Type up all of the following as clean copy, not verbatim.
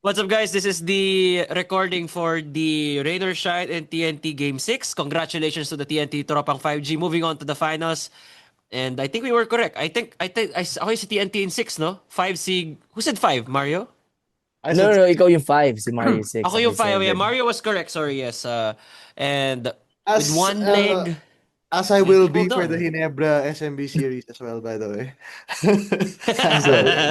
What's up, guys? This is the recording for the Rain or Shine and TNT Game 6. Congratulations to the TNT Tropang 5G moving on to the finals. And I think we were correct. Ako yung si TNT in 6, no? 5 si... Who said 5? Mario? I No, said no, ikaw yung 5, si Mario 6, Ako ako yung yung 5. Yeah, 7. Mario was correct. Sorry, yes. And with as one leg, as I will TNT be moved for the on. Hinebra SMB series as well, by the way.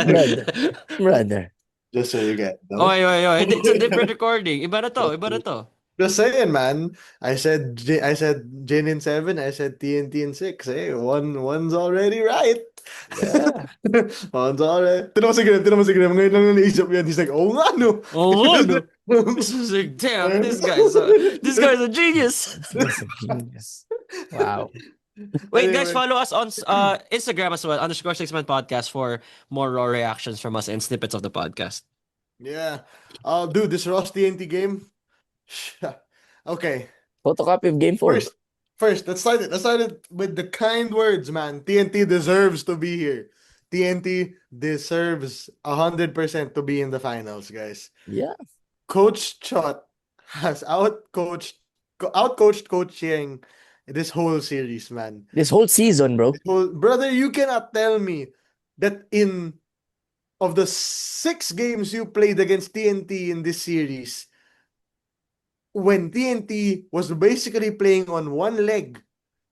Brother, brother. Just so you get Oy, no. oy, oy. It's a different recording. Iba na to, iba na to. Just saying, man. I said Jin in 7. I said TNT in 6. Hey, one's already right. Yeah. One's already. Tinan mo si Graham. Ngayon lang naisip yan. He's like, oh nga, no. Oh, no. This is like, damn, this guy's a genius. This guy's a genius. Wow. Wait, guys, Anyway. follow us on Instagram as well, _6man podcast for more raw reactions from us and snippets of the podcast. Yeah. Dude, this Ross TNT game. Okay. Photocopy of game 4. First, first, let's start it with the kind words, man. TNT deserves to be here. TNT deserves 100% to be in the finals, guys. Yeah. Coach Chot has outcoached Coach Chiang this whole series, man. This whole season, bro. Brother, you cannot tell me that in of the 6 games you played against TNT in this series, when TNT was basically playing on one leg,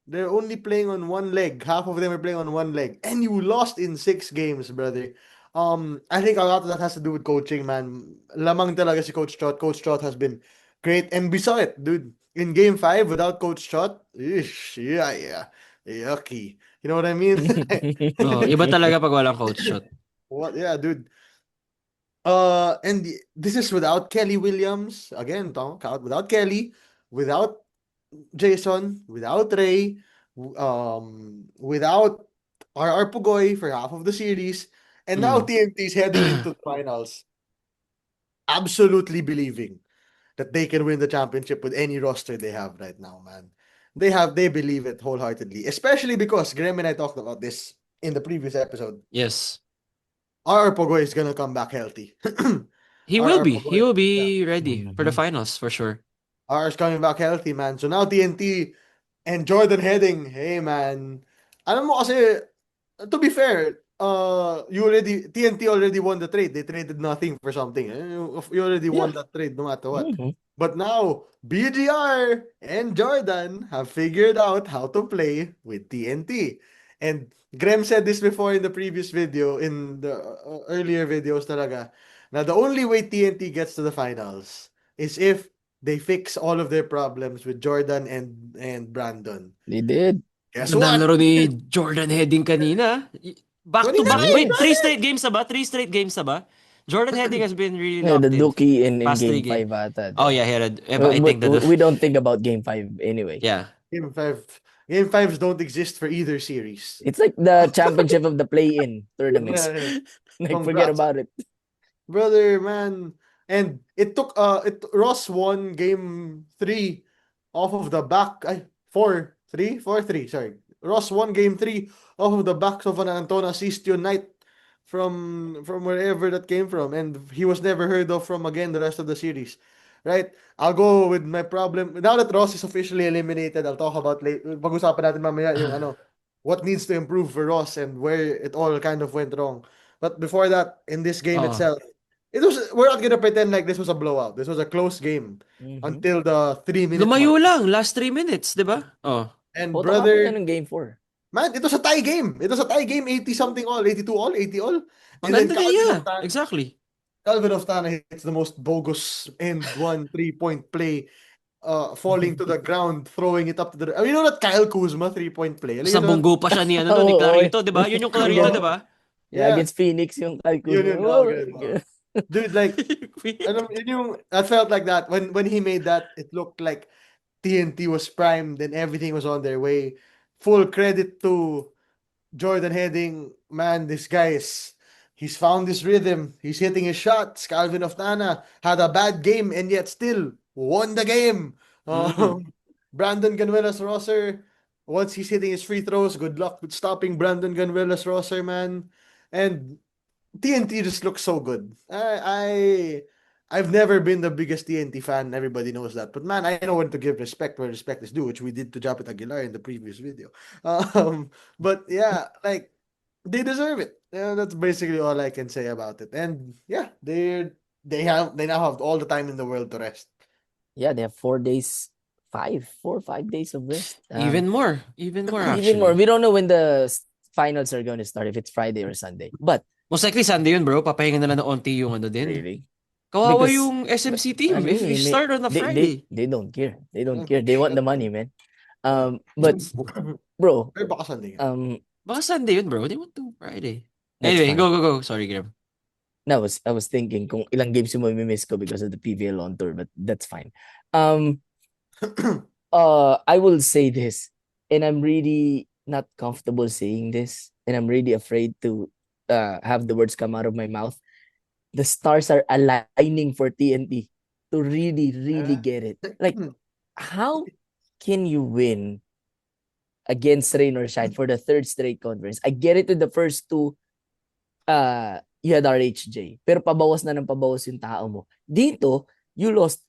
they're only playing on one leg. Half of them are playing on one leg, and you lost in 6 games, brother. I think a lot of that has to do with coaching, man. Lamang talaga si Coach Trot. Coach Trot has been great, and we saw it, dude. In Game 5, without Coach Trot, yucky. You know what I mean? Oh, iba talaga pag walang coach shot. What? Yeah, dude. This is without Kelly Williams again. Talk out without Kelly, without Jason, without Ray, without RR Pugoy for half of the series, and now Mm. TNT is heading into the finals, absolutely believing that they can win the championship with any roster they have right now, man. They believe it wholeheartedly, especially because Graham and I talked about this in the previous episode. Yes. RR Pugoy is gonna come back healthy. He will RR be. He Pugoy, will yeah. be ready for the Mhm. finals for sure. RR is coming back healthy, man. So now TNT and Jordan Heading, hey man. Alam mo kasi, to be fair, TNT already won the trade. They traded nothing for something. You already Yeah. won that trade no matter what. Mhm. But now, BGR and Jordan have figured out how to play with TNT. And Graham said this before in the previous video, in the earlier videos talaga, na the only way TNT gets to the finals is if they fix all of their problems with Jordan and Brandon. They did. Guess Ganda ng what? laro ni Jordan Heading kanina. Back to back. 29, Wait, Mhm. three brother! straight games na ba? Three straight games na ba? Jordan Heading has been really Yeah, the locked in Dookie in past three game games. 5 ata, Oh diba? yeah, he had. I think that We don't think about game 5 anyway. yeah. Game 5. Game 5s don't exist for either series. It's like the championship of the play-in tournaments. Like, forget Congrats. about it. Brother, man. And Ross won game 3 off of the back. 4-3, sorry. Ross won game 3 off of the backs of an Antona Sistio Knight from wherever that came from. And he was never heard of from again the rest of the series. Right? I'll go with my problem. Now that Ross is officially eliminated, I'll talk about pag-usapan natin mamaya yung what needs to improve for Ross and where it all kind of went wrong. But before that, in this game Oh, itself, we're not gonna pretend like this was a blowout. This was a close game Mhm. until the 3 minute lumayo mark. lang last 3 minutes, 'di ba? Oh. And Photocopy nga brother, ng game 4. man, it was a tie game. It was a tie game, 80 something all, 82 all, 80 all. Ang And then ganda niya, yeah. Exactly. Calvin of Tana hits the most bogus end one 3-point play, falling to the ground, throwing it up to the. You know that Kyle Kuzma 3-point play? Tapos You know that? nabunggo pa siya ni ano no, ni Oo, Clarito, 'di ba? Yun yung Clarito, 'di against, ba? yeah, Yeah, against Phoenix yung Calcus. yun. Oh, good. Dude, like, I felt like that when he made that. It looked like TNT was primed and everything was on their way. Full credit to Jordan Heading. Man, this guy he's found his rhythm. He's hitting his shots. Calvin Oftana had a bad game and yet still won the game. Mm. Brandon Ganuelas Rosser, once he's hitting his free throws, good luck with stopping Brandon Ganuelas Rosser, man. And TNT just looks so good. I I've never been the biggest TNT fan. Everybody knows that. But man, I know when to give respect where respect is due, which we did to Japet Aguilar in the previous video. But yeah, like they deserve it. Yeah, that's basically all I can say about it. And yeah, they now have all the time in the world to rest. Yeah, they have 4 days, 4 or 5 days of rest. Even more Even more. actually. We don't know when the finals are going to start, if it's Friday or Sunday. But Most likely Sunday yun, bro. Papahinga na lang ng onti yung ano din. really, Kawawa because yung SMC team ano if yun you start on a Friday. they don't care. They don't Yeah, care. They want the that's money, fine. man. Yeah. But bro, Pero baka Sunday nga. Baka Sunday yun, bro. They want to Friday. that's Anyway, fine. go. Sorry, Graham. No, I was thinking kung ilang games yung mamimiss ko because of the PBL on tour, but that's fine. I will say this, and I'm really not comfortable saying this, and I'm really afraid to have the words come out of my mouth. The stars are aligning for TNT to really, really get it. Like, how can you win against Rain or Shine for the third straight conference? I get it to the first two, you had RHJ, pero pabawas na ng pabawas yung tao mo. Dito, you lost,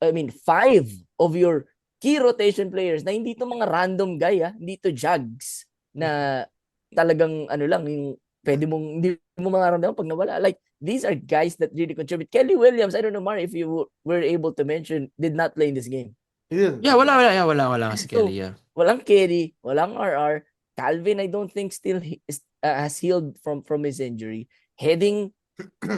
I mean, 5 of your key rotation players na hindi to mga random guy, hindi to Jags na talagang ano lang, yung pwede mong, hindi mo mararamdaman pag nawala. Like, these are guys that really contribute. Kelly Williams, I don't know, Mar, if you were able to mention, did not play in this game. He didn't. Yeah, wala. Yeah, wala si Kelly, yeah. Walang Kerry, walang RR. Calvin, I don't think still has healed from his injury. Heading,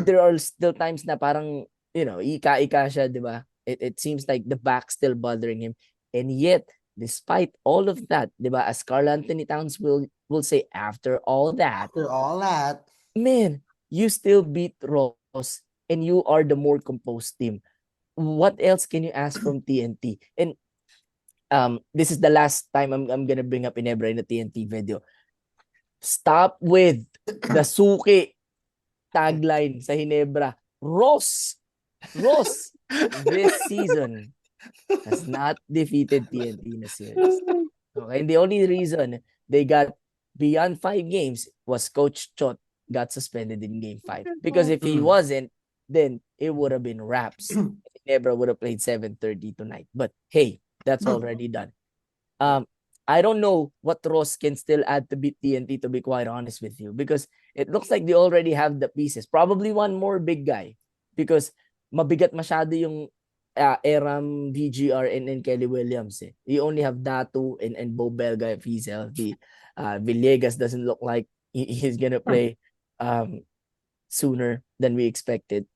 there are still times na parang, ika-ika siya, di ba? It seems like the back still bothering him. And yet, despite all of that, di ba, as Carl Anthony Towns will say, after all that, man, you still beat Ross and you are the more composed team. What else can you ask from TNT? And this is the last time I'm gonna bring up Inebra in the TNT video. Stop with the suki tagline sa Hinebra. Ross, this season has not defeated TNT in a series. Okay, and the only reason they got beyond 5 games was Coach Chot got suspended in game 5. Because if he wasn't, then it would have been wraps. Hinebra would have played 7:30 tonight. But hey, that's already done. I don't know what Ross can still add to beat TNT, to be quite honest with you, because it looks like they already have the pieces. Probably one more big guy, because mabigat masyado yung Eram, VGR, and Kelly Williams. You only have Datu and Bo Belga if he's healthy. Villegas doesn't look like he's gonna play sooner than we expected.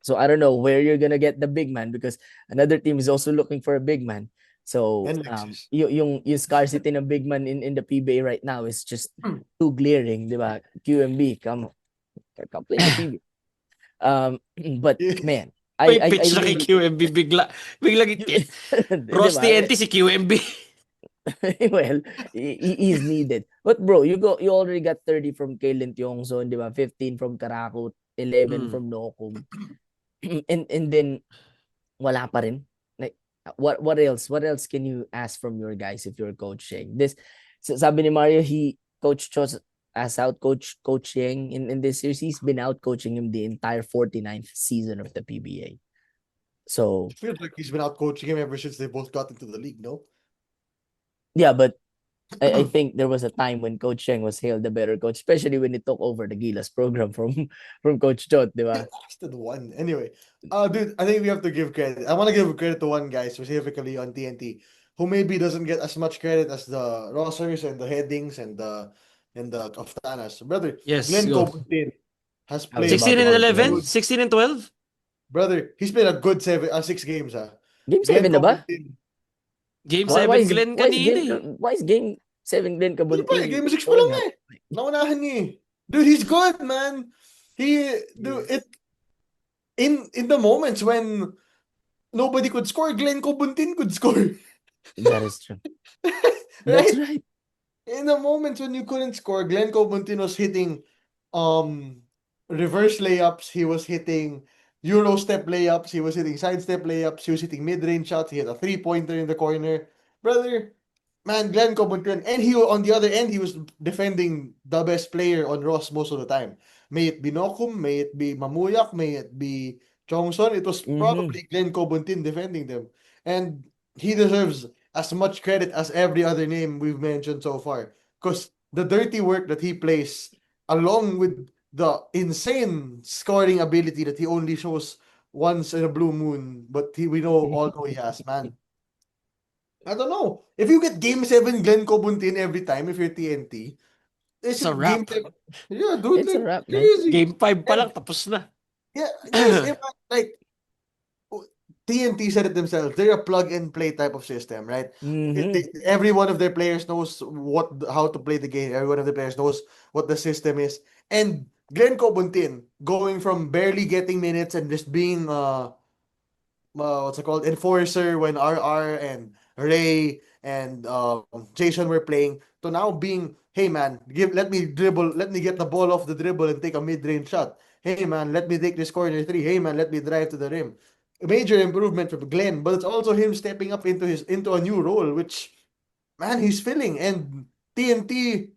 So I don't know where you're gonna get the big man, because another team is also looking for a big man. So yung scarcity ng big man in the PBA right now is just too glaring, di ba? QMB, come play the PBA. But man, May pitch na kay QMB bigla Ross TNT si QMB. Well, he's needed. But bro, you already got 30 from Kalen Tiongson, di ba? 15 from Karakot, 11 from Nokum. and then wala pa rin. Like, what else can you ask from your guys if you're coaching this? Sabi ni Mario, Coach Chos as out coaching in this series. He's been out coaching him the entire 49th season of the PBA. So it feels like he's been out coaching him ever since they both got into the league, no? Yeah, but I think there was a time when Coach Cheng was hailed the better coach, especially when he took over the Gilas program from Coach Chot, di ba? Lasted one. Anyway, dude, I think we have to give credit. I want to give credit to one guy specifically on TNT who maybe doesn't get as much credit as the Rossers and the Headings and the Kaftanas. Brother, Yes, Glenn go. Cobuntin has I was played 16 about and to 11? say. 16 and 12? Brother, he's played a good 6 games. Game Glenn 7 na ba? Cobuntin. Game 7 Glenn kanina eh. Why is game 7 Glenn Hindi pa, Cabuntin? game 6 pa lang eh. Naunahan niya eh. Dude, he's good, man. In the moments when nobody could score, Glenn Cobuntin could score. That is true. Right? That's right. In the moments when you couldn't score, Glenn Cobuntin was hitting reverse layups, he was hitting Euro step layups, he was hitting sidestep layups, he was hitting mid-range shots, he had a 3-pointer in the corner. Brother, man, Glenn Cobuntin, and he on the other end, he was defending the best player on Ross most of the time. May it be Nokum, may it be Mamuyak, may it be Chongson, it was Mhm. probably Glenn Cobuntin defending them. And he deserves as much credit as every other name we've mentioned so far. Because the dirty work that he plays, along with the insane scoring ability that he only shows once in a blue moon, but we all know he has, man. I don't know. If you get Game 7 Glenn Cobuntin every time, if you're TNT, is It's a it Game wrap. 7? Yeah, dude, It's a like, wrap, man. crazy. Game 5 pa And lang, tapos na. yeah, guys, like, TNT said it themselves. They're a plug and play type of system, right? Mhm. Every one of their players knows how to play the game. Every one of the players knows what the system is. And Glenn Cobuntin going from barely getting minutes and just being what's it called, enforcer when RR and Ray and Jason were playing, to now being, hey man, let me get the ball off the dribble and take a mid-range shot. Hey man, let me take this corner three. Hey man, let me drive to the rim. A major improvement from Glenn, but it's also him stepping up into a new role, which, man, he's filling. And TNT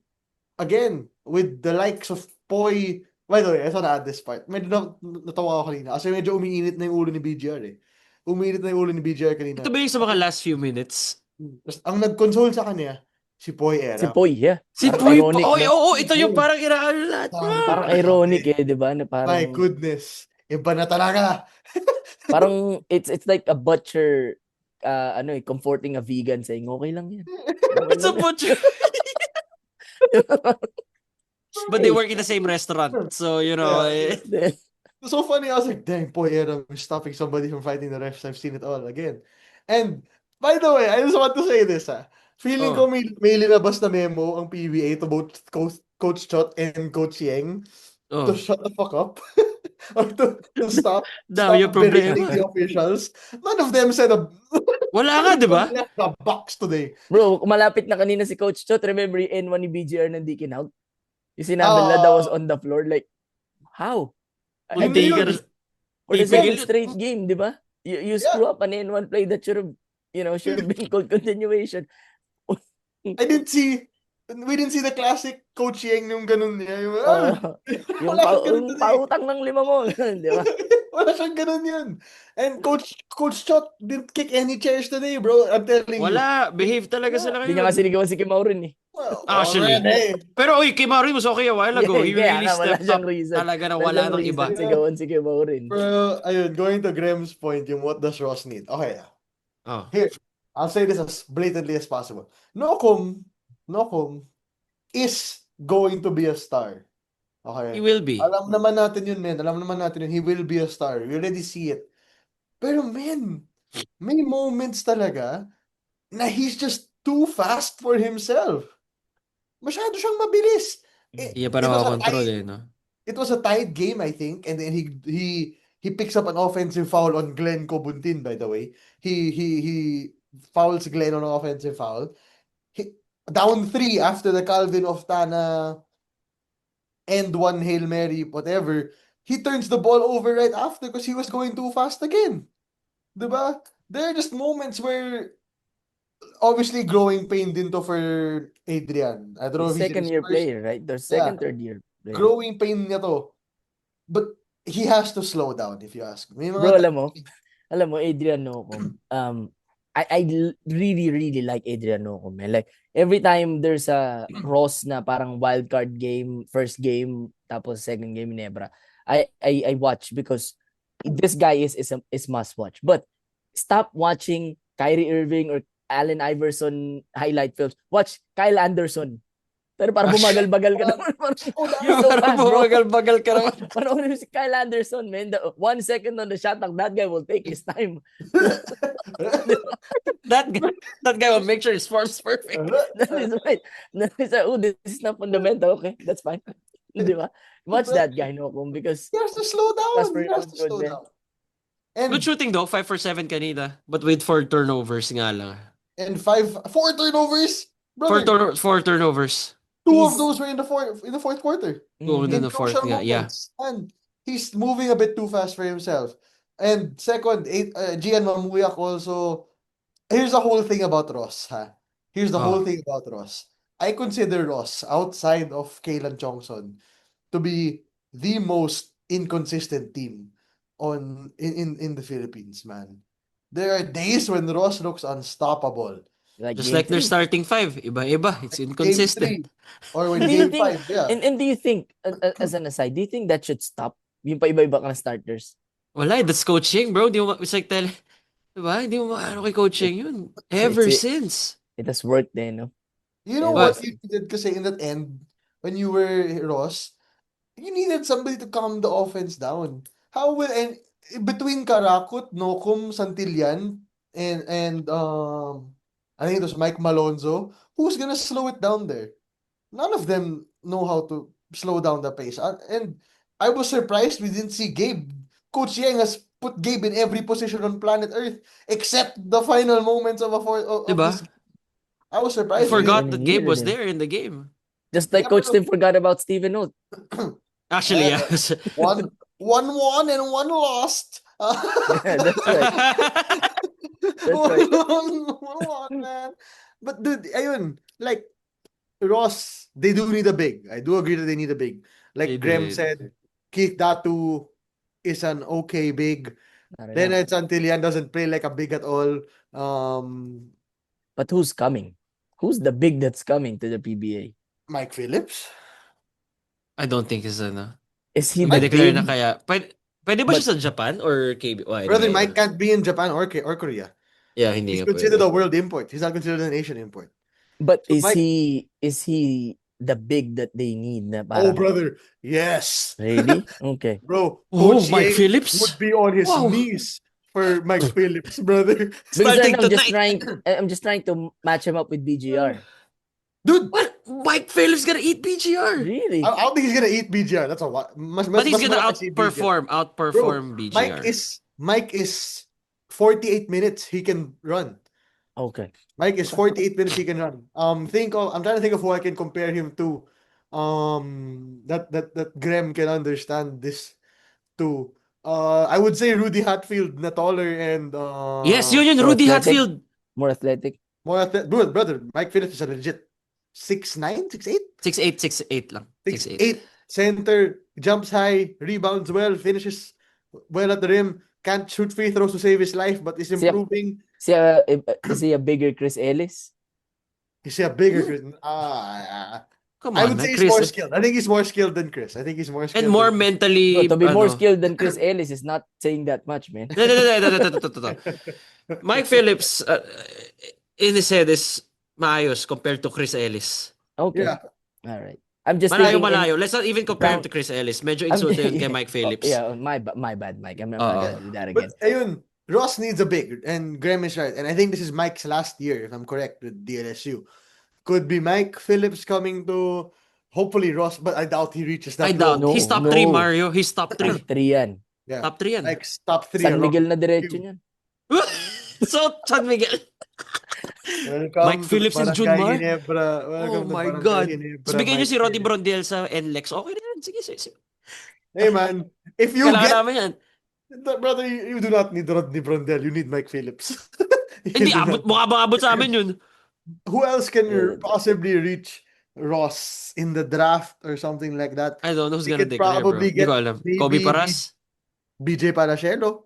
again with the likes of Poy. By the way, I thought to add this part. Medyo natawa ako kanina kasi medyo umiinit na yung ulo ni BGR eh. Umiinit na yung ulo ni BGR kanina. Ito ba yung sa mga last few minutes? Tapos ang nag-console sa kanya, si Poy Si Era. Poy, yeah. Si Parang Puy pa. ironic, Oy, no? oo, Si ito yung Poy. parang inaano lahat, Sabi ko, bro. Parang ironic grabe. 'di ba? Na My parang goodness. Iba na talaga. it's like a butcher comforting a vegan saying okay lang 'yan. Okay It's a lang 'yan. butcher. But they Hey. work in the same restaurant. So, you know, Yeah. eh. It's so funny. I was like, dang, Poy Era is stopping somebody from fighting the refs. I've seen it all again. And by the way, I just want to say this, ah. Feeling ko Oh, may linabas na memo ang PBA to both Coach Chot and Coach Yeng to oh. shut the fuck up or to Dami stop yung berating problema. the officials. None of them said a Wala none nga, of di them ba? left the box today. Bro, malapit na kanina si Coach Chot. Remember yung N1 ni BGR na di kinout? Yung sinabi nila that was Ah, on the floor. Like, how? I hindi think Munti ka yun. na. for the Pipigil second yun. straight game, di ba? You Yeah. screw up an N1 play that should have been called continuation. I didn't see we didn't see the classic Coach Yeng yung ganun niya. Yung, Oo. wala siyang ganun Yung today. pautang ng 5 mo, di ba? Wala siyang ganun yun. And Coach Chot didn't kick any chairs today, bro. I'm telling you. Wala. Behave talaga Wala. sila Di niya nga ngayon. sinigawan si Kim rin eh. Well, man, Actually. hey. Pero oy, Kim Mauri was okay a while ago. He Kaya really nga, wala stepped siyang up. reason. Talaga na Wala wala siyang nang reason iba. sigawan si Kim rin. Pero, ayun, going to Graham's point, yung what does Ross need? Okay, Oh. here, I'll say this as blatantly as possible. Nokom is going to be a star. He Okay? will be. Alam naman natin yun, man. Alam naman natin yun. He will be a star. We already see it. Pero, man, may moments talaga na he's just too fast for himself. Masyado siyang mabilis. Hindi pa It was a nakakontrol tie. eh, no? It was a tied game, I think, and then he picks up an offensive foul on Glenn Cobuntin. By the way, he fouls Glenn on an offensive foul. He, down three after the Calvin of Tana and one Hail Mary, whatever. He turns the ball over right after because he was going too fast again. Diba? There are just moments where obviously growing pain din to for Adrian. I don't know if he's in Second his year first. player, right? Their Yeah, second, third year player. growing pain niya to. But he has to slow down if you ask me. May Bro, mga alam mo, Adrian Nocom, I really, really like Adrian Nocom, man. Like, every time there's a Ross na parang wildcard game, first game, tapos second game, Nebra, I watch because this guy is must watch. But stop watching Kyrie Irving or Allen Iverson highlight films. Watch Kyle Anderson. Pero parang bumagal-bagal ka naman. Oh, You're that, so Parang fast, bro. bumagal-bagal ka naman. Panoorin mo si Kyle Anderson, man. The 1 second on the shot clock, that guy will take his time. That guy, that guy will make sure his form's perfect. That is right. That is like, oh, this is not fundamental. Okay, that's fine. Di ba? Watch that guy, no? Because he has to slow fast down. for He your has own to good, slow man. down. Good And shooting though, 5 for 7 kanina. But with 4 turnovers nga lang. four turnovers, brother. 4 turnovers. Two of He's those were in the fourth quarter. Going in mhm. the fourth Crucial nga, yeah. moments. And he's moving a bit too fast for himself. And second, Gian Mamuyak also. Here's the whole thing about Ross, ha. Here's the whole Oh. thing about Ross. I consider Ross outside of Kaylan Chongson to be the most inconsistent team in the Philippines, man. There are days when Ross looks unstoppable. Like Just game like their 3. starting five, iba-iba. It's Game inconsistent. 3 or when Do you game think 5, yeah. and do you think as an aside, do you think that should stop? Yung pa iba-iba ka na starters. Wala, that's coaching, bro. It's like diba? Hindi mo maano kay coaching yun. Ever It's since. it has worked then, no? You know Ever what But, you since. did kasi in that end when you were Ross, you needed somebody to calm the offense down. How will and between Karakut, Nokum, Santillan, and I think it was Mike Malonzo, who's gonna slow it down there? None of them know how to slow down the pace. And I was surprised we didn't see Gabe. Coach Yang has put Gabe in every position on planet Earth except the final moments of diba? this. I was You surprised we When forgot didn't. he that Gabe needed was him. there in the game. Just Yeah, like Coach pero Tim forgot about Steven Holt. Actually, yeah. one won and one lost. Yeah, that's right. That's right. One, man. But dude, ayun, like Ross, they do need a big. I do agree that they need a big. They Like Graham did. said, Keith Datu is an okay big. Not enough. Leonard Santillan doesn't play like a big at all. Um, But who's coming? Who's the big that's coming to the PBA? Mike Phillips. I don't think is ano. Is he the Mike, I-declare na big? kaya. Pwede ba But siya sa Japan or KB? Oh, brother, hindi. Mike can't be in Japan or Korea. Yeah, hindi He's nga considered pwede. a world import. He's not considered an Asian import. but So Mike, is he the big that they need na oh parang brother, yes. really? Okay. Bro, Oh, Coach Mike Yang Phillips? would be on his Wow. knees for Mike Phillips, brother. Because right Starting now tonight. I'm just trying to match him up with BGR. Dude, What? Mike Phillips gonna eat BGR? Really? I don't think he's gonna eat BGR. That's a what. But he's Mas gonna malaki si BGR. Bro, outperform BGR. Mike is 48 minutes he can run. Okay. Mike is 48 minutes he can run. I'm trying to think of who I can compare him to. That Graham can understand this to. I would say Rudy Hatfield na taller and Yes, yun, More Rudy athletic. Hatfield. More athletic. more brother. Mike Phillips is a legit 6'9", 6'8", 6'8" lang. 6'8". 6'8", center, jumps high, rebounds well, finishes well at the rim. Can't shoot free throws to save his life, but is improving. Is he a bigger Chris Ellis? Is he a bigger Hmm. Chris? Come I on, would man. say he's Chris. more skilled. I think he's more skilled than Chris. I think he's more And skilled more than Chris. mentally, No, to be more ano. skilled than Chris Ellis is not saying that much, man. No. Mike Phillips, in his head is maayos compared to Chris Ellis. Okay. Yeah. All right. I'm just thinking Malayo. Let's not even compare him Round- to Chris Ellis. Medyo I'm insulto yun kay yeah. Mike Phillips. My bad, Mike. I'm not gonna do that again. But ayun, Ross needs a big, and Graham is right. And I think this is Mike's last year, if I'm correct, with DLSU. Could be Mike Phillips coming to hopefully Ross, but I doubt he reaches that I doubt. low. He's top No. 3, Mario. He's top Top 3. 3 yan. Yeah. Top 3 yan. Mike's top 3. San Miguel na diretso niyan. So, San Miguel. Welcome Mike Phillips to and Barangay Junmar? Ginebra. Oh Welcome to my Barangay God. Ginebra, So, bigyan nyo Mike si Roddy Phillips. Brondel sa NLEX. Okay na yan. Sige. Hey man, if you Kailangan get namin yan. brother, you do not need Rodney Brondel. You need Mike Phillips. You Hindi, do not- mukha bang abot sa amin yun. Who else can Yeah. possibly reach Ross in the draft or something like that? I don't know who's We gonna could declare, bro. probably Hindi get ko alam. maybe Kobe Paras? BJ Palacelo.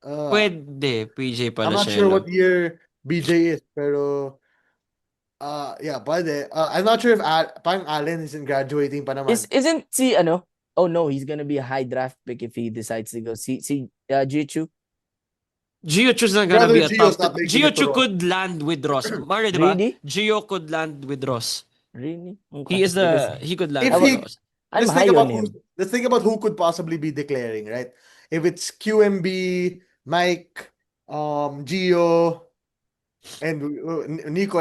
Pwede. PJ I'm not sure Palacelo. what year BJ is, pero yeah, pwede. I'm not sure if parang Allen isn't graduating pa naman. Isn't si ano? Oh no, he's gonna be a high draft pick if he decides to go. Si Jiu-Jitsu. Gio Chu's not gonna Brother be a Gio's top. not making Gio it to Chu Ross. could land with Ross. Mario, di ba? Really? Gio could land with Ross. Really? Okay. He could land If with he- Ross. I'm Let's high think on about him. let's think about who could possibly be declaring, right? If it's QMB, Mike, Gio, and Nico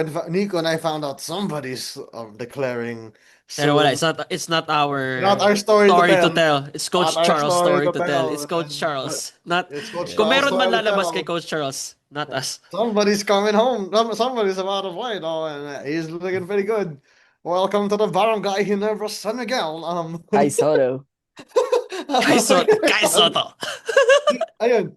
and I found out somebody's declaring. Pero wala, soon. it's not our story to tell. It's Coach Not our Charles' story to to tell. tell. It's Coach Charles. Not It's Coach kung Charles' meron man story to lalabas tell. kay Coach Charles, not us. Somebody's coming home. Somebody's about to play, though, and he's looking pretty good. Welcome to the barangay Ginebra, San Miguel. Kai Soto. Kai Soto. Ayun.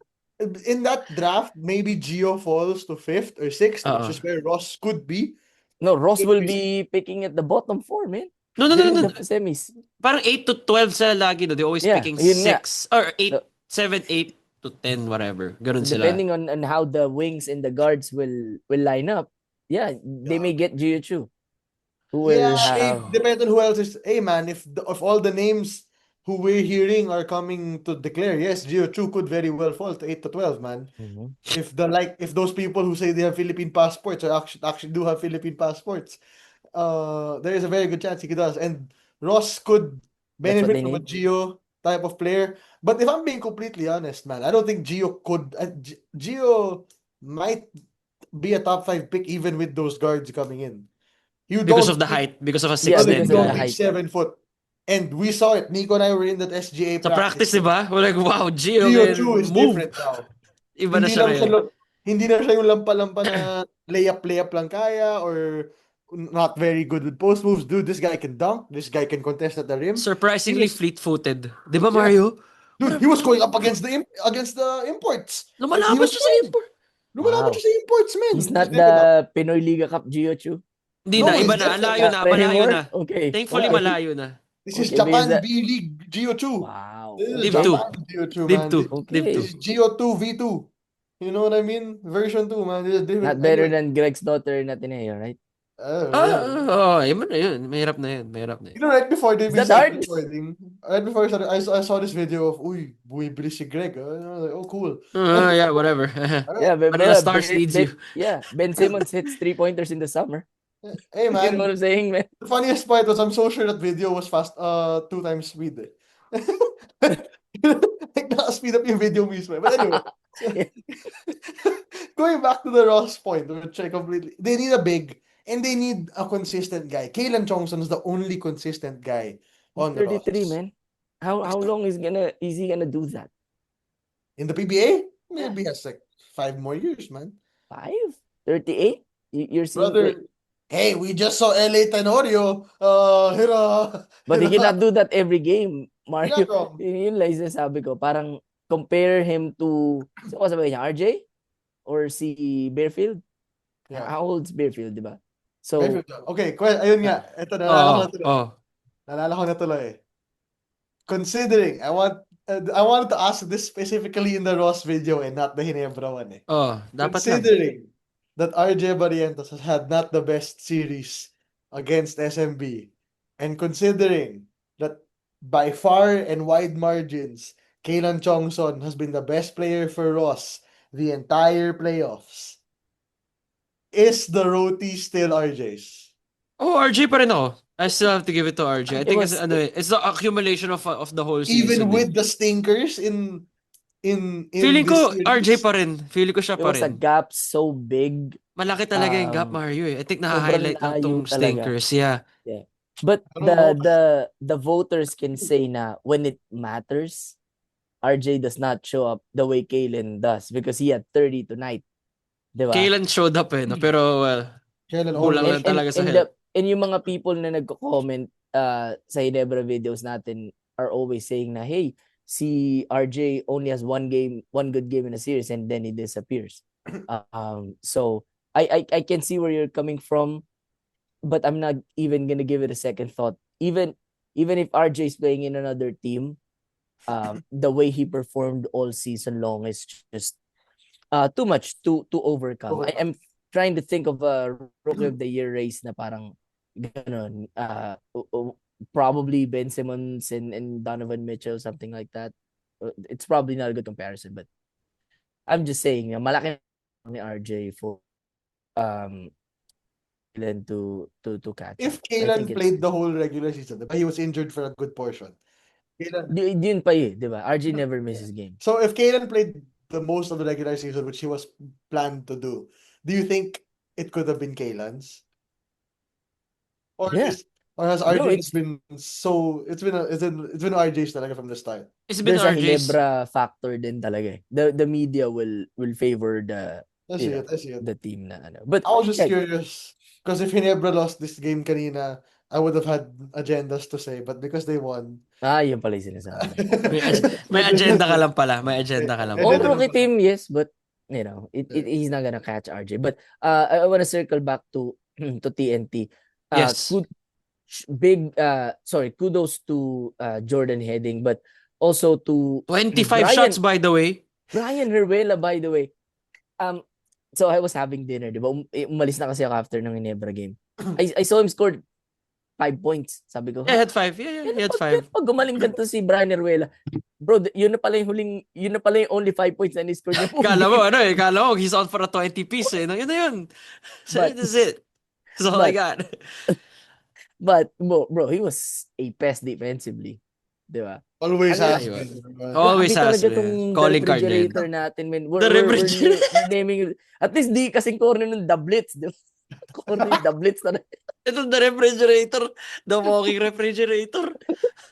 In that draft, maybe Gio falls to 5th or 6th, which is where Ross could be. No, Ross Could will be- be picking at the bottom 4, man. No. In the semis. Parang 8 to 12 sila lagi. No? They always Yeah, picking yun nga. 6 or 8. No. 7, 8 to 10, whatever. Ganun So sila. depending on how the wings and the guards will line up, they may get Gio Chu, who will Yeah, have depends on who else is. Hey man, if all the names who we're hearing are coming to declare, yes, Gio Chu could very well fall to 8 to 12, man. Mhm. If those people who say they have Philippine passports or actually do have Philippine passports, there is a very good chance he does. And Ross could That's what benefit they from a need. Gio type of player. But if I'm being completely honest, man, I don't think Gio could. Gio might be a top 5 pick even with those guards coming in. You Because of don't the reach, height. Because of a Yeah, you because 6'10 of the don't guy. reach height. 7 foot. And we saw it. Nico and I were in that SGA Sa practice. practice, di ba? We're like, wow, Gio, Gio man, Chu is move. different now. Iba na Hindi siya lang siya ngayon. hindi na siya yung lampa-lampa na layup lang kaya or not very good with post moves. Dude, this guy can dunk. This guy can contest at the rim. He Surprisingly was fleet-footed. Di ba, yeah. Mario? Dude, he was going up against the imports. And he Lumalaban was siya sa fine. import. Lumalaban Wow. siya sa imports, man. He's not Maybe not. the Pinoy Liga Cup Gio Chu. Hindi na, No, iba he's na. different Malayo now. na, Not malayo anymore? na. Okay. Thankfully, Yeah, Okay. malayo na. this is Okay, because Japan B League Geo 2. wow. This is Div Okay. 2. Japan Geo 2, Div man. 2. Div Okay. 2. This is Geo 2 V2. You know what I mean? Version 2, man. This is Not different. better Anyway, than Greg's daughter na Ateneo, right? yeah. Iba na yun. Mahirap na yun. Mahirap na yun. You know, right before Is we that started hard? recording, right before we started, I saw this video of, uy, bumibili si Greg. And I was like, oh, cool. Yeah, whatever. Alright. Yeah, One of the stars leads you. Ben Simmons hits 3-pointers in the summer. Hey, You know man. what I'm saying, man? The funniest part was I'm so sure that video was fast, 2 times speed. Like, naka-speed up yung video mismo. But anyway, so, Yeah. going back to the Ross point, which I completely, they need a big, and they need a consistent guy. Kalen Chongson is the only consistent guy He's on the 33, Ross. man. How long is he gonna do that? In the PBA, Yeah. maybe has like 5 more years, man. 5? 38? You're seeing Brother, hey, we just saw LA Tenorio. But he cannot do that every game, You're not Mario. wrong. Yun lang yung sinasabi ko. Parang compare him to, sino sabi niya, RJ? Or si Bearfield? Yeah. How old's Bearfield, di ba? So, Very good. Okay, ayun nga. Ito, naalala ko na tuloy. Oh. Naalala ko na tuloy. Considering, I wanted to ask this specifically in the Ross video and not the Hinebra one eh. Oh, dapat lang. Considering that RJ Barrientos has had not the best series against SMB, and considering that by far and wide margins, Kaylan Chongson has been the best player for Ross the entire playoffs, is the roti still RJ's? Oh, RJ pa rin ako. I still have to give it to RJ. I It think was it's the accumulation of the whole Even season. with the stinkers in Feeling this ko RJ series, pa rin. Feeling ko siya it pa was a rin. gap so big. Malaki talaga yung gap, Um, Mario eh. I think sobrang naka-highlight lang layo tong talaga. stinkers. Yeah. Yeah. But I don't know. the voters can say na when it matters, RJ does not show up the way Kalen does because he had 30 tonight. Diba? Kailan showed up eh. No? Pero, well, Kailan kulang always. lang talaga sa help. And yung mga people na nagko-comment sa Hinebra videos natin are always saying na, hey, si RJ only has one good game in a series and then he disappears. So I can see where you're coming from, but I'm not even gonna give it a second thought. Even if RJ is playing in another team, the way he performed all season long is just too much to overcome. I am trying to think of a rookie of the year race na parang ganun, probably Ben Simmons and Donovan Mitchell, something like that. It's probably not a good comparison, but I'm just saying, malaki ni RJ for Kalen to catch If up. I think Kaylan played the whole regular season, diba? He was injured for a good portion. yun pa di ba? RJ never misses game. So if Kaylan played the most of the regular season, which he was planned to do you think it could have been Kaylan's? Or Yeah. has No, RJ been so it's been RJ's talaga from the start? It's been there's a RJ's. Hinebra factor din talaga eh. The media will favor I see it. the team na ano. But I was just curious because if Hinebra lost this game kanina, I would have had agendas to say, but because they won. yun pala yung sinasabi. May agenda ka lang pala. May agenda ka lang All Agenda pala. rookie lang pala. team, yes, but he's not gonna catch RJ. But I want to circle back to TNT. Yes. Kudos to Jordan Heading, but Also to 25 shots, by the way. Brian Heruela, by the way. So I was having dinner, di ba? Umalis na kasi ako after ng Ginebra game. I saw him scored 5 points. Sabi ko, Yeah, he ha? had 5. Yeah, he had Yan 5. pag gumaling ganito si Brian Heruela. Bro, yun na pala yung only 5 points na ni-score niya buong Kala mo, game. kala mo, he's on for a 20 piece eh. Yun na yun. So, But, this is it. That's all I but, got. bro, he was a pest defensively. Di ba? Always Ano has yun? been. Always Grabe has talaga been. tong the Calling card na yun. refrigerator natin, man. The refrigerator. We're naming it. At least di kasing corner ng the Blitz. Di ba? Corner yung the Blitz na. Ito the refrigerator. The walking refrigerator.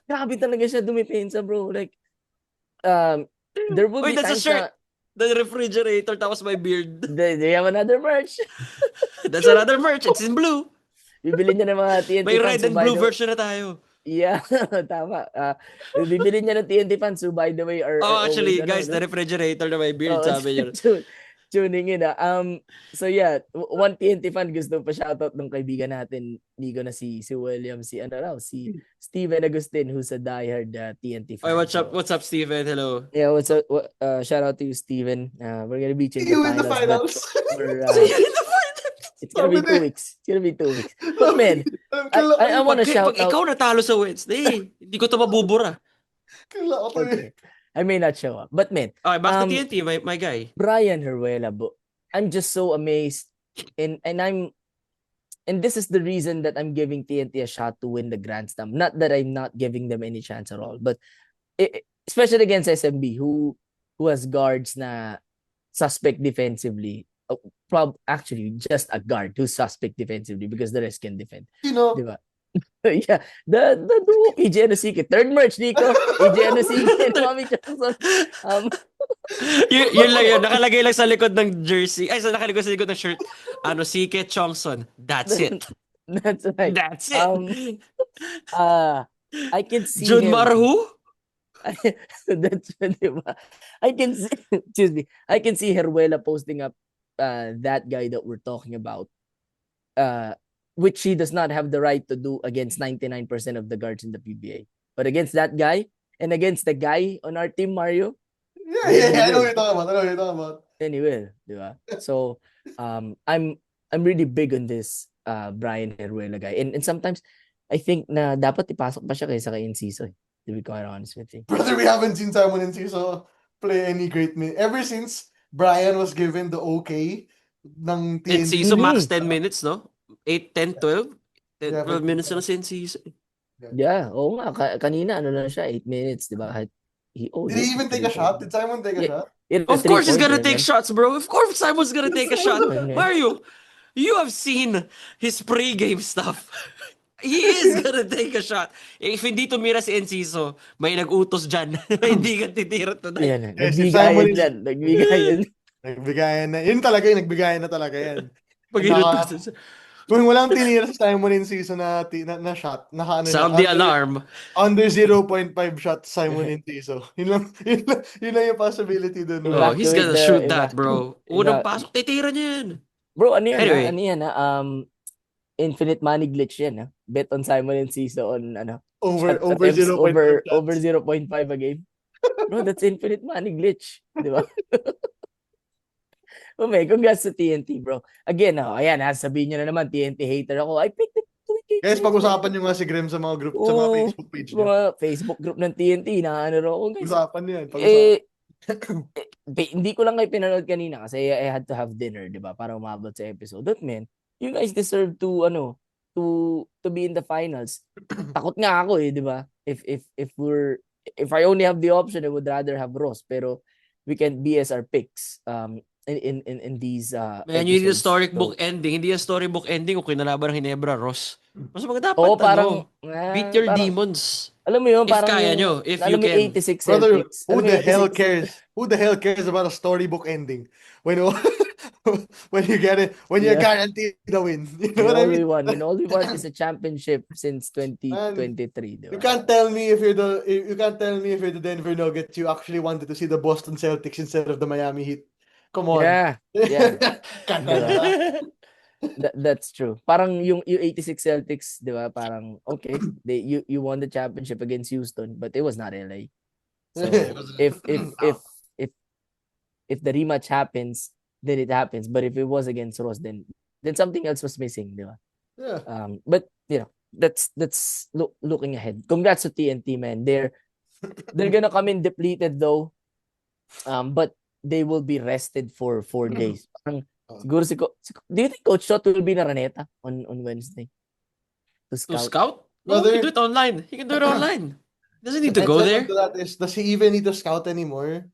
Grabe talaga siya dumipensa, bro. Like, there will Wait, be that's a times shirt. na The refrigerator, tapos my beard. they have another merch. That's another merch. It's in blue. Bibili niya ng mga TNT May fans. red and blue version na tayo. Yeah, tama. Bibili niya ng TNT fans who, by the way, Oh, are always, actually, guys, the refrigerator na my beard, sabi niya. tuning in. So yeah, one TNT fan gusto pa shoutout ng kaibigan natin, Nico, na si William, si Steven Agustin, who's a diehard TNT fan. Oy, what's up, Steven? Hello. Yeah, what's up? Shout out to you, Steven. We're gonna beat you in See you the in the finals. finals. It's gonna be 2 weeks. It's gonna be 2 weeks. But man, I wanna shout Pag out. ikaw natalo sa Wednesday, hindi ko to mabubura. Okay. I may not show up. But man, Okay, back to TNT, my guy. Brian Heruela, I'm just so amazed. And this is the reason that I'm giving TNT a shot to win the Grand Slam. Not that I'm not giving them any chance at all, but especially against SMB, who has guards na suspect defensively. Actually, just a guard who's suspect defensively because the rest can defend. Diba? Yeah, the duo, EJ and Asike. Third merch, Nico. EJ and Asike and Mommy Johnson. Yun lang yun. Nakalagay lang sa likod ng jersey. Ay, nakalagay sa likod ng shirt. Sike Chongson. That's it. That's right. That's it. I can see Jun him. Marhu? That's diba? I can see Heruela posting up that guy that we're talking about. Which he does not have the right to do against 99% of the guards in the PBA. But against that guy and against the guy on our team, Mario. Yeah, I know what you're talking about. Then he will, diba? So I'm really big on this Brian Heruela guy. And sometimes I think na dapat ipasok pa siya kaysa kay Enciso. To be quite honest with you. Brother, we haven't seen Simon Enciso play any great minutes. Ever since Brian was given the okay ng TNT. Enciso max 10 minutes, no? 8, 10, 12? 10, Yeah, 12 minutes na si Enciso. Yeah, oo nga. Kanina, lang siya, 8 minutes, di ba? Did he even take a shot? Did Simon take a shot? Of course he's gonna take shots, bro. Of course Simon's gonna take a shot. Mario, you have seen his pre-game stuff. He is gonna take a shot. If hindi tumira si Enciso, may nag-utos dyan. Hindi ka titira tonight. Yan, Yes, nagbigayan dyan. Nagbigayan na. Yun talaga yung nagbigayan na talaga yan. Kung walang tinira sa Simon Enciso na shot, sound the alarm. Under 0.5 shot Simon Enciso. Yun lang yung possibility dun. Oh, he's gonna shoot that, bro. Unang pasok, titira niya yan. Bro, ano yan? Anyway. Ano yan? Infinite money glitch yan. Bet on Simon Enciso on over 0.5 a game. Bro, that's infinite money glitch. Di ba? Okay, congrats to TNT, bro. Again, ayan, sabihin nyo na naman, TNT hater ako. I picked it. Guys, pag-usapan nyo nga si Graham sa mga group, sa mga Facebook page niya. Mga Facebook group ng TNT, ako. Usapan niya. Hindi ko lang kayo pinanood kanina kasi I had to have dinner, di ba? Para umabot sa episode. But man, you guys deserve to be in the finals. Takot nga ako di ba? If I only have the option, I would rather have Ross. Pero we can BS our picks in these man, you need a storybook ending. Hindi a storybook ending kung kinalaban ng Ginebra, Ross. Mas dapat parang beat your demons. Alam mo yun, if parang kaya nyo, if you can. 86 Brother, Celtics. who the hell cares? Who the hell cares about a storybook ending? When you get it, when you're guaranteed the win. You know what I mean? All we want is a championship since 2023. You can't tell me if you're the Denver Nuggets, you actually wanted to see the Boston Celtics instead of the Miami Heat. Come on. Yeah. That's true. Parang yung 86 Celtics, 'di ba? Parang okay, you won the championship against Houston, but it was not LA. So if if the rematch happens, then it happens. But if it was against Ross, then something else was missing, di ba? Yeah. But that's looking ahead. Congrats to TNT, man. They're gonna come in depleted though. But they will be rested for 4 days. Parang, siguro do you think Coach Shot will be na Raneta on Wednesday to To scout? scout? No, he can do Brother, it online. He can do it online. Doesn't need to and go second there. to that is, does he even need to scout anymore?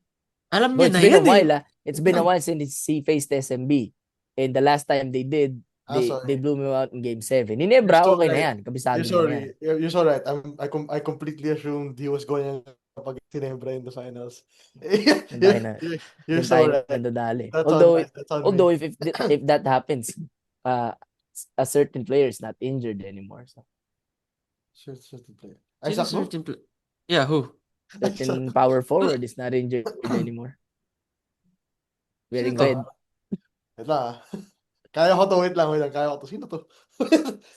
Alam But niya it's na been a yan eh. while, ah. It's been a while since he faced SMB. And the last time they did, they Sorry. blew him out in Game 7. You're Hinebra, so okay na right. yan. Kabisado You're niya na sorry. yan. You're so right. I completely assumed he was going pag Ginebra in the finals. Yung tayo you're, na, you're yung tayo so right. nandadali. That's on Although, me. That's on although me. if that happens, uh, a certain player is not injured anymore. So, Certain player. Sino Isaac, no? certain Yeah, who? certain power forward is not injured anymore. Sino Wearing to? red. Wait lang ah. Kaya ko to. Wait lang. Kaya ko to. Sino to?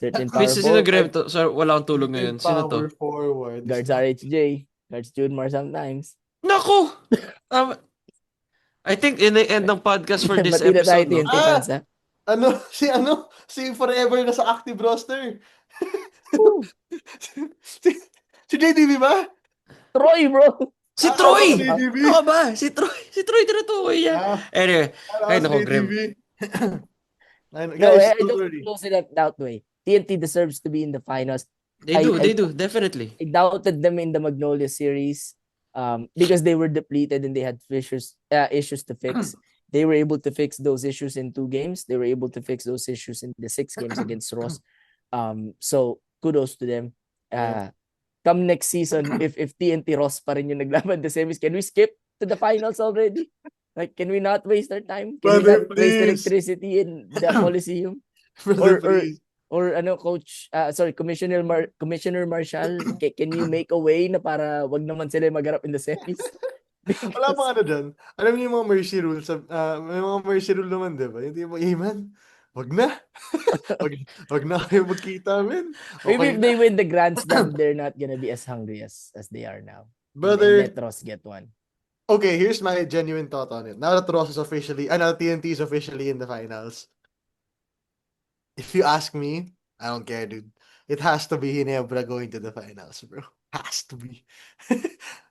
Certain power Sino forward. Graham to? Sorry, wala akong tulog ngayon. Certain Sino power to? forward. Guards RHJ. Guards Judmar sometimes. Naku! Um, I think in the end ng podcast for this Bati na tayo episode, no? TNT fans, ha? Si forever na sa active roster. Woo! si, si JDB ba? Troy, bro! Si Akala ko Troy! JDB. Ano ka ba? Si Troy. Si Troy tinutukoy niya. Ah, Anyway. akala Ay, ko si nako, JDB. Graham. No, Guys, I don't don't worry. close it that way. TNT deserves to be in the finals. They do, definitely. I doubted them in the Magnolia series because they were depleted and they had issues to fix. They were able to fix those issues in 2 games. They were able to fix those issues in the 6 games against Ross. So kudos to them. Yeah. Come next season, if TNT Ross pa rin yung naglaban the semis, can we skip to the finals already? Like, can we not waste our time? Can we Brother, not waste please. electricity in the Coliseum? Brother, Or please. ano, coach, Commissioner Marshall, can you make a way na para wag naman sila magharap in the semis? Wala Because pang ano dyan. Alam niyo yung mga mercy rules. May mga mercy rule naman, di ba? Hindi mo, man, wag na. wag na kayo magkita, man. maybe Okay if na. they win the Grand Slam, they're not gonna be as hungry as they are now. And Brother, let Ross get one. okay, here's my genuine thought on it. Now that Ross is now TNT is officially in the finals. If you ask me, I don't care, dude. It has to be Ginebra going to the finals, bro. Has to be.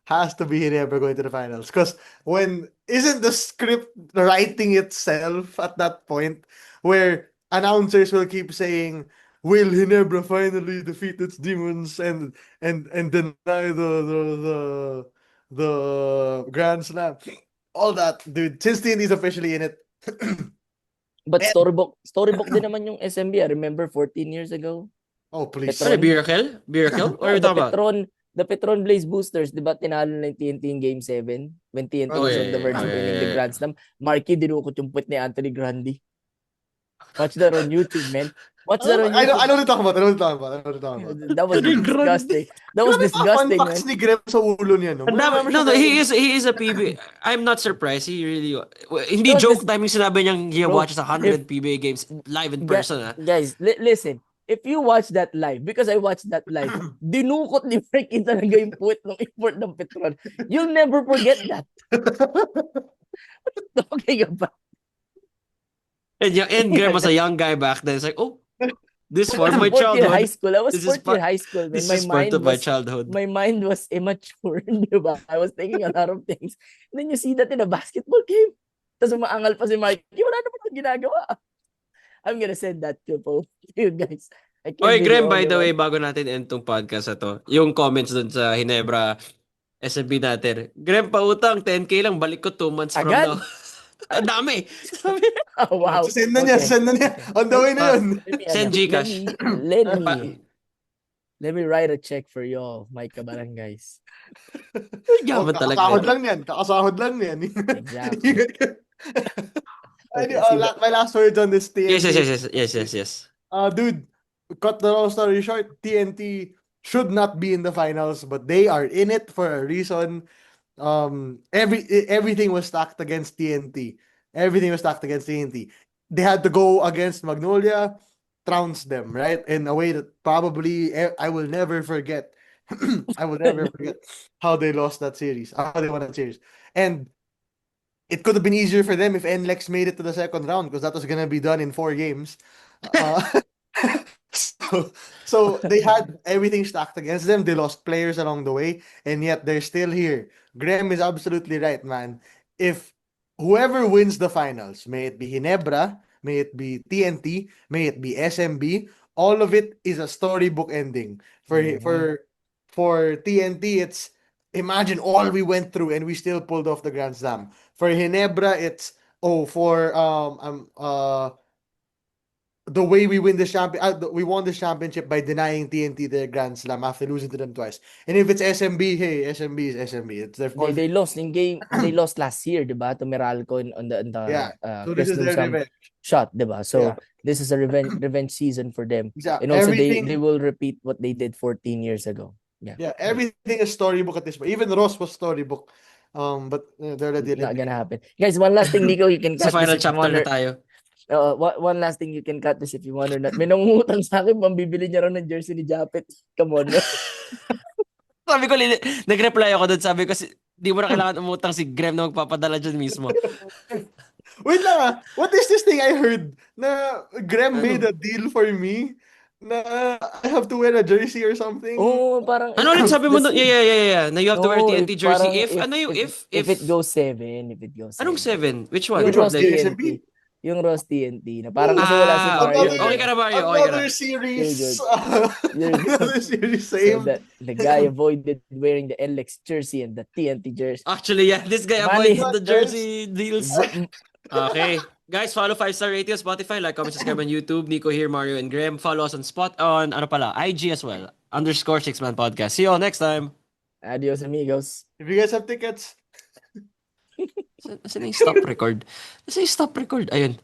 Has to be Ginebra going to the finals. Because isn't the script writing itself at that point where announcers will keep saying, will Ginebra finally defeat its demons and deny the Grand Slam? All that, dude. Since TNT is officially in it. But And- storybook din naman yung SMB. I remember 14 years ago. Oh, please. Ano, Petron. Miracle? What are you The talking about? the Petron Blaze Boosters, di ba tinalo na yung TNT in Game 7 when TNT Oh, was yeah, on the verge yeah, of yeah, winning the yeah. Grand Slam. Marky dinukot yung puwet ni Anthony Grandi. Watch that on YouTube, man. Watch that on I know YouTube. what you're talking about. I know what you're talking about. I know what you're talking about. That was Anthony Grandi. disgusting. That was Grabe mga fun disgusting, facts man. ni Graham sa ulo niya, no? Ang dami- Marami No, siya he is a PBA. I'm not surprised. He really... Hindi That was joke time yung sinabi niyang he Bro, watches 100 PBA games live in person. Guys, listen. If you watch that live, because I watched that live, dinukot ni Frankie talaga yung puwet ng import ng Petron. You'll never forget that. Talking about. And Graham was a young guy back then. It's like, oh, this is part of my Fourth year high childhood. school. I was This is fourth year part- high school. Man. This is part of my childhood. My mind was immature, di ba? I was thinking a lot of things. And then you see that in a basketball game. Tapos umaangal pa si Marky. Wala naman akong ginagawa. I'm gonna send that to you guys. I can't Okay, be Graham, the by only the one. way, bago natin end tong podcast na to, yung comments dun sa Hinebra SMB natin. Graham, pautang, 10K lang, balik ko 2 months from Agad? now. Ang dami. Sabi, Oh, wow. Send na niya, Okay. send na niya. Okay. On the way na yun. Send Gcash. Let me write a check for y'all, my kabarangays. Yaman talaga. Kakasahod lang yan. Kakasahod lang yan. Exactly. Okay, My last words on this TNT. Yes. Dude, cut the long story short, TNT should not be in the finals, but they are in it for a reason. Everything was stacked against TNT. Everything was stacked against TNT. They had to go against Magnolia, trounce them, right? In a way that probably I will never forget. I will never forget how they lost that series, how they won that series. And it could have been easier for them if NLEX made it to the second round because that was gonna be done in 4 games. Uh, so, so they had everything stacked against them. They lost players along the way, and yet they're still here. Graham is absolutely right, man. If whoever wins the finals, may it be Ginebra, may it be TNT, may it be SMB, all of it is a storybook ending. For Mhm. for TNT, it's imagine all we went through and we still pulled off the Grand Slam. For Ginebra, it's for the way we win the we won the championship by denying TNT their Grand Slam after losing to them twice. And if it's SMB, hey, SMB is SMB. It's their fourth. They lost in game. They lost last year, diba? To Meralco on Yeah. the So this Chris is their Newsome revenge. shot, diba? Yeah. So this is a revenge season for them, Yeah. and also they will repeat what they did 14 years ago. Yeah, Yeah, everything is storybook at this point. Even Ross was storybook. But they're already not gonna eliminated. happen, guys. One last thing, Nico, you can Sa cut this final if you chapter want. na tayo. One last thing, you can cut this if you want or not. May nangungutang sa akin, pambibili niya raw ng jersey ni Japet. Come on, man. Sabi ko, nag-reply ako doon. Sabi ko, di mo na kailangan umutang si Graham na magpapadala dyan mismo. Wait lang ah. What is this thing I heard? Na Graham made Ano? a deal for me na I have to wear a jersey or something. Oh, parang Ano ulit sabi mo doon? Yeah. Na you have to wear a no, if TNT jersey parang if, ano yung if it goes 7, if it goes anong 7. 7? Which one? Yung Which one? Ross Like, The TNT. SMB? Yung Ross TNT na parang Oh, kasi wala si Mario, okay di ka ba? na Mario, okay ka na. another You're series. good. You're Another good. series So saved. the guy avoided wearing the LX jersey and the TNT jersey. Actually, yeah, this guy Money. avoided the Guys. jersey deals. Bro, Okay. Guys, follow 5-star rating on Spotify, like, comment, subscribe on YouTube. Nico here, Mario, and Graham. Follow us on ano pala, IG as well. _6man podcast. See you all next time. adios amigos. If you guys have tickets, Saan yung stop record? Saan yung stop record? Ayun.